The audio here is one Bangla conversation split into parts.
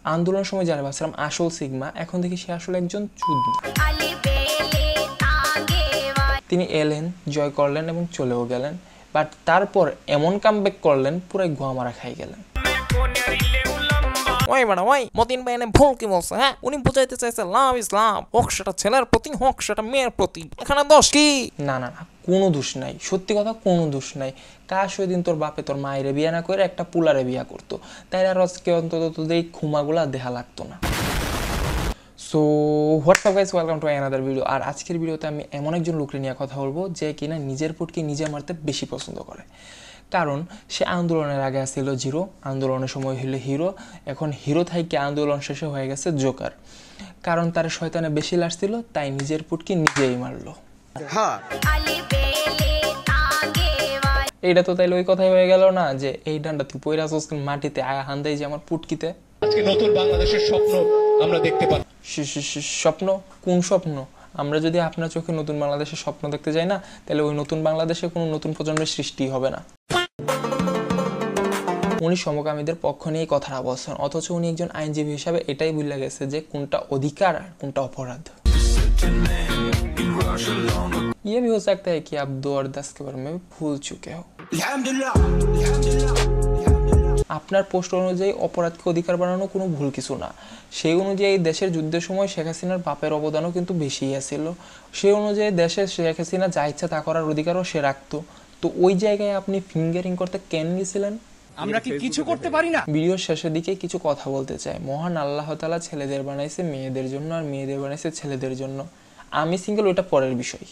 আন্দোলনের সময় যারা ভাবছিলাম আসল সিগমা, এখন দেখি সে আসলে একজন চুদনা। তিনি এলেন, জয় করলেন এবং চলেও গেলেন, বাট তারপর এমন কামব্যাক করলেন পুরাই গোয়া মারা খাই গেলেন। ওই ম্যাডাম ওই মতিন ভাই এনে ভুল কি বলছে? হ্যাঁ, উনি বুঝাইতে চাইছে লাভ ইজ লাভ, হোক সেটা ছেলের প্রতি হোক সেটা মেয়ের প্রতি, এখানে দোষ কি? না না না, কোনো দোষ নাই, সত্যি কথা কোনো দোষ নাই। কাশ ওই দিন তোর বাপে তোর মায়ের বিয়া না করে একটা পুলারে বিয়া করতো, তাই আর আজকে অন্তত তোদের এই খুমাগুলা দেখা লাগতো না। So what's up guys, welcome to another video. আর আজকের ভিডিওতে আমি এমন একজন লোককে নিয়ে কথা বলবো যে কিনা নিজের পুটকে নিজে মারতে বেশি পছন্দ করে। কারণ সে আন্দোলনের আগে আসছিল জিরো, আন্দোলনের সময় হইলে হিরো, এখন হিরো থাইকে আন্দোলন শেষে হয়ে গেছে জোকার। কারণ তার শয়তানে বেশি লাগছিল, তাই নিজের পুটকে নিজেই মারলো। এইটা তো তাইলে ওই কথাই হয়ে গেল না যে এই ডান্ডা তুই পয়রা আসস মাটিতে, আয়া হান্দাই যে আমার পুটকিতে। আজকে নতুন বাংলাদেশের স্বপ্ন আমরা দেখতে পাচ্ছি। স্বপ্ন? কোন স্বপ্ন? আমরা যদি আপনার চোখে নতুন বাংলাদেশের স্বপ্ন দেখতে যাই না, তাহলে ওই নতুন বাংলাদেশে কোনো নতুন প্রজন্মের সৃষ্টি হবে না। উনি সমকামীদের পক্ষ নিয়ে কথাটা বলছেন, অথচ উনি একজন আইনজীবী হিসাবে এটাই ভুলে গেছে যে কোনটা অধিকার আর কোনটা অপরাধ। ये भी हो सकता है कि आप 2 और 10 के बारे में भूल चुके हो। আপনার পোস্ট অনুযায়ী অপরাধকে অধিকার বানানো কোনো ভুল কিছু না। সেই অনুযায়ী দেশের যুদ্ধের সময় শেখ হাসিনার বাপের অবদানও কিন্তু বেশিই আছিল। সেই অনুযায়ী দেশে শেখ হাসিনা যা ইচ্ছা তা করার অধিকারও সে রাখতো। তো ওই জায়গায় আপনি ফিঙ্গারিং করতে কেন গেছিলেন? আমরা কি কিছু করতে পারি না? ভিডিওর শেষের দিকে কিছু কথা বলতে চাই। মহান আল্লাহ তাআলা ছেলেদের বানাইছে মেয়েদের জন্য, আর মেয়েদের বানাইছে ছেলেদের জন্য। আমি সিঙ্গেল, ওইটা পরের বিষয়।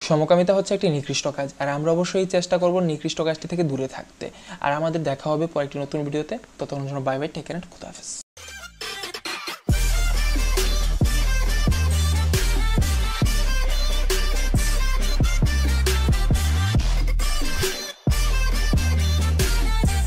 সমকামিতা হচ্ছে একটি নিকৃষ্ট কাজ, আর আমরা অবশ্যই চেষ্টা করব নিকৃষ্ট কাজটি থেকে দূরে থাকতে। আর আমাদের দেখা হবে পরের একটি নতুন ভিডিওতে। ততক্ষণ জন্য বাই বাই, টেক কেয়ার, খোদা হাফেজ।